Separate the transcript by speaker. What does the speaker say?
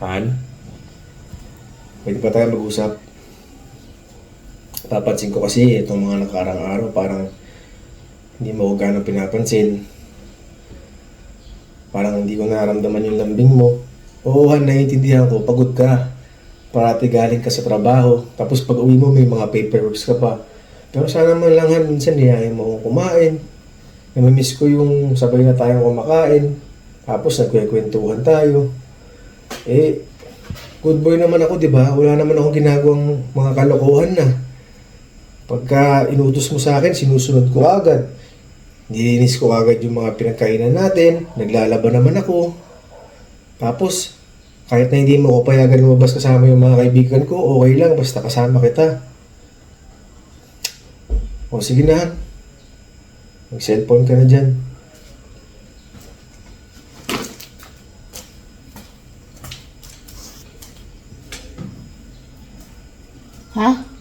Speaker 1: Han, pwede pa tayo mag-usap? Papansin ko kasi itong mga nakarang araw parang hindi mo ko gano'ng pinapansin. Parang hindi ko naramdaman yung lambing mo. Oo Han, naiintindihan ko, pagod ka. Parati galing ka sa trabaho. Tapos pag uwi mo may mga paperworks ka pa. Pero sana man lang Han, minsan niyayain mo akong kumain. Namimiss ko yung sabay na tayong kumakain. Tapos nagkwekwentuhan tayo. Eh, good boy naman ako, di ba? Wala naman akong ginagawang mga kalokohan na. Pagka inutos mo sa akin, sinusunod ko agad. Nilinis ko agad yung mga pinagkainan natin. Naglalaba naman ako. Tapos, kahit na hindi mo ko payagan lumabas kasama yung mga kaibigan ko, okay lang, basta kasama kita. O sige na, mag-cellphone ka na dyan.
Speaker 2: Ha?